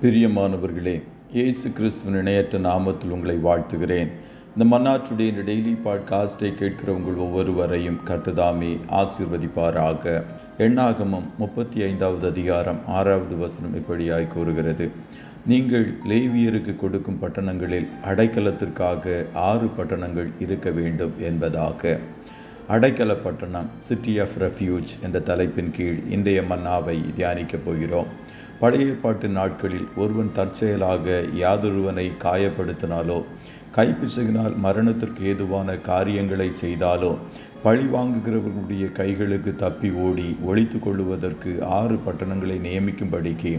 பிரியமானவர்களே, இயேசு கிறிஸ்துவின் இணையற்ற நாமத்தில் உங்களை வாழ்த்துகிறேன். இந்த மன்னாற்றுடைய இந்த டெய்லி பாட்காஸ்டை கேட்கிற உங்கள் ஒவ்வொருவரையும் கர்த்தர் ஆசீர்வதிப்பாராக. எண்ணாகமம் 35வது அதிகாரம் 6வது வசனம் இப்படியாய் கூறுகிறது: நீங்கள் லேவியருக்கு கொடுக்கும் பட்டணங்களில் அடைக்கலத்திற்காக 6 பட்டணங்கள் இருக்க வேண்டும் என்பதாக. அடைக்கல பட்டணம், சிட்டி ஆஃப் ரெஃப்யூஜ் என்ற தலைப்பின் கீழ் இன்றைய மன்னாவை தியானிக்கப் போகிறோம். பழைய ஏற்பாட்டு நாட்களில் ஒருவன் தற்செயலாக யாதொருவனை காயப்படுத்தினாலோ, கைப்பிசகினால் மரணத்திற்கு ஏதுவான காரியங்களை செய்தாலோ, பழி வாங்குகிறவர்களுடைய கைகளுக்கு தப்பி ஓடி ஒளித்து கொள்ளுவதற்கு 6 பட்டணங்களை நியமிக்கும்படிக்கு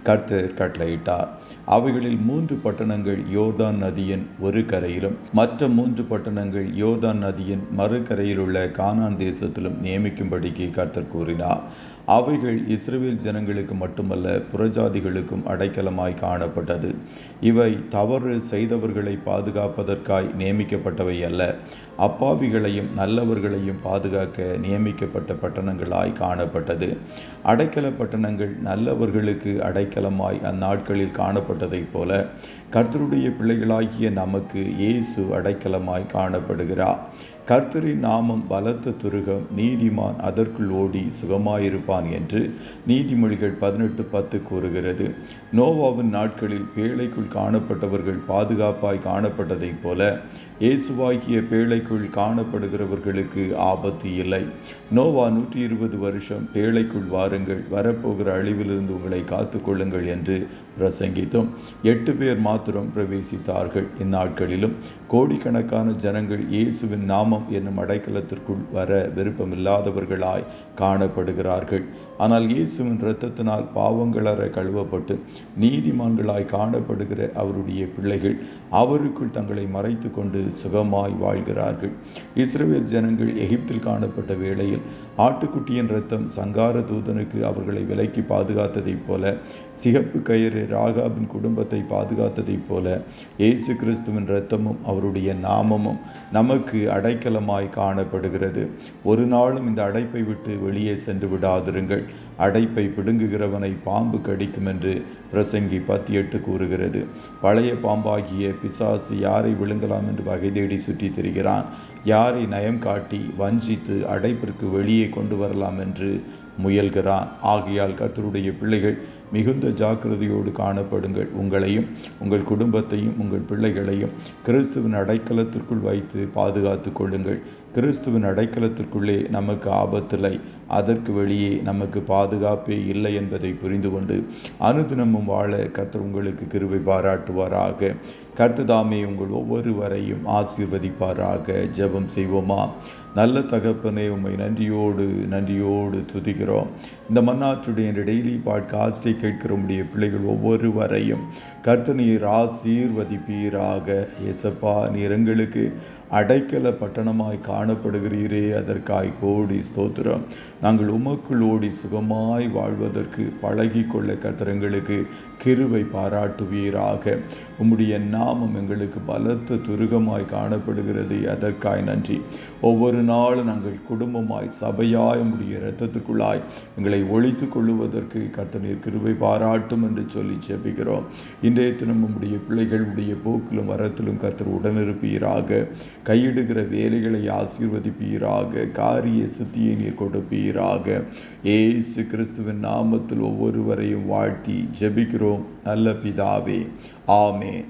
கர்த்தர் கட்டளையிட்டார். அவைகளில் 3 பட்டணங்கள் யோர்தான் நதியின் ஒரு கரையிலும், மற்ற 3 பட்டணங்கள் யோர்தான் நதியின் மறுகரையில் உள்ள கானான் தேசத்திலும் நியமிக்கும்படிக்கு கர்த்தர் கூறினார். அவைகள் இஸ்ரவேல் ஜனங்களுக்கு மட்டுமல்ல, புறஜாதிகளுக்கும் அடைக்கலமாய் காணப்பட்டது. இவை தவறு செய்தவர்களை பாதுகாப்பதற்காய் நியமிக்கப்பட்டவை அல்ல, அப்பாவிகளையும் நல்லவர்களையும் பாதுகாக்க நியமிக்கப்பட்ட பட்டணங்களாய் காணப்பட்டது. அடைக்கல பட்டணங்கள் நல்லவர்களுக்கு அடைக்கலமாய் அந்நாட்களில் காணப்பட்டதைப் போல கர்த்தருடைய பிள்ளைகளாகிய நமக்கு இயேசு அடைக்கலமாய் காணப்படுகிறார். கர்த்தரின் நாமம் பலத்த துருகம், நீதிமான் அதற்குள் ஓடி சுகமாயிருப்பான் என்று நீதிமொழிகள் 18:10 கூறுகிறது. நோவாவின் நாட்களில் பேழைக்குள் காணப்பட்டவர்கள் பாதுகாப்பாய் காணப்பட்டதைப் போல இயேசுவாகிய பேழைக்குள் காணப்படுகிறவர்களுக்கு ஆபத்து இல்லை. நோவா 120 வருஷம் பேழைக்குள் வாருங்கள், வரப்போகிற அழிவிலிருந்து உங்களை காத்துக்கொள்ளுங்கள் என்று பிரசங்கித்தும் 8 பேர் மாத்திரம் பிரவேசித்தார்கள். இந்நாட்களிலும் கோடிக்கணக்கான ஜனங்கள் இயேசுவின் நாமம் என்னும் அடைக்கலத்திற்குள் வர விருப்பமில்லாதவர்களாய் காணப்படுகிறார்கள். ஆனால் இயேசுவின் இரத்தத்தினால் பாவங்களற கழுவப்பட்டு நீதிமான்களாய் காணப்படுகிற அவருடைய பிள்ளைகள் அவருக்குள் தங்களை மறைத்து கொண்டு சுகமாய் வாழ்கிறார்கள். இஸ்ரவேல் ஜனங்கள் எகிப்தில் காணப்பட்ட வேளையில் ஆட்டுக்குட்டியின் இரத்தம் சங்கார தூதனுக்கு அவர்களை விலக்கி பாதுகாத்ததைப் போல, சிகப்பு கயிறு ராகாபின் குடும்பத்தை பாதுகாத்ததைப் போல, இயேசு கிறிஸ்துவின் இரத்தமும் அவருடைய நாமமும் நமக்கு அடைக்கலமாய் காணப்படுகிறது. ஒரு நாளும் இந்த அடைப்பை விட்டு வெளியே சென்று விடாதிருங்கள். அடைப்பை பிடுங்குகிறவனை பாம்பு கடிக்கும் என்று பிரசங்கி 10:8 கூறுகிறது. பழைய பாம்பாகிய பிசாசு யாரை விழுங்கலாம் என்று வகை தேடி சுற்றி திரிகிறான். யாரை நயம் காட்டி வஞ்சித்து அடைப்பிற்கு வெளியே கொண்டு வரலாம் என்று முயல்கிறான். ஆகையால் கர்த்தருடைய பிள்ளைகள் மிகுந்த ஜாக்கிரதையோடு காணப்படுங்கள். உங்களையும் உங்கள் குடும்பத்தையும் உங்கள் பிள்ளைகளையும் கிறிஸ்துவின் அடைக்கலத்திற்குள் வைத்து பாதுகாத்து கொள்ளுங்கள். கிறிஸ்துவின் அடைக்கலத்திற்குள்ளே நமக்கு ஆபத்தில்லை, அதற்கு வெளியே நமக்கு பாதுகாப்பே இல்லை என்பதை புரிந்து கொண்டு அனுதினமும் வாழ கர்த்தர் உங்களுக்கு கிருபை பாராட்டுவாராக. கர்த்தர் உங்கள் ஒவ்வொருவரையும் ஆசீர்வதிப்பாராக. ஜெபம் செய்வோமா? நல்ல தகப்பனே, உம்மை நன்றியோடு துதிக்கிறோம். இந்த மன்னாற்றுடைய டெய்லி பாட்காஸ்டை கேட்கிற உம்முடைய பிள்ளைகள் ஒவ்வொருவரையும் கர்த்தர் நீர் ஆசீர்வதிப்பீராக. இயேசப்பா, நீர் எங்களுக்கு அடைக்கல பட்டணமாய் காணப்படுகிறீரே, அதற்காய் கோடி ஸ்தோத்திரம். நாங்கள் உமக்குள் ஓடி சுகமாய் வாழ்வதற்கு பழகி கொள்ள கர்த்தர் எங்களுக்கு கிருபை பாராட்டுவீராக. உம்முடைய நாமம் எங்களுக்கு பலத்த துருகமாய் காணப்படுகிறது, அதற்காய் நன்றி. ஒவ்வொரு நாளும் நாங்கள் குடும்பமாய் சபையாய் உம்முடைய இரத்தத்துக்குள்ளாய் எங்களை ஒழித்து கொள்ளுவதற்கு கர்த்தர் நீர் கிருபை பாராட்டும் என்று சொல்லி ஜெபிக்கிறோம். இன்றைய தினம் உம்முடைய பிள்ளைகளுடைய போக்கிலும் வரத்திலும் கர்த்தர் உடனிருப்பீராக. கையிடுகிற வேலைகளை ஆசீர்வதிப்பீராக. காரிய சித்தியை நீர் கொடுப்பீராக. இயேசு கிறிஸ்துவின் நாமத்தில் ஒவ்வொருவரையும் வாழ்த்தி ஜெபிக்கிறோம் நல்ல பிதாவே. ஆமென்.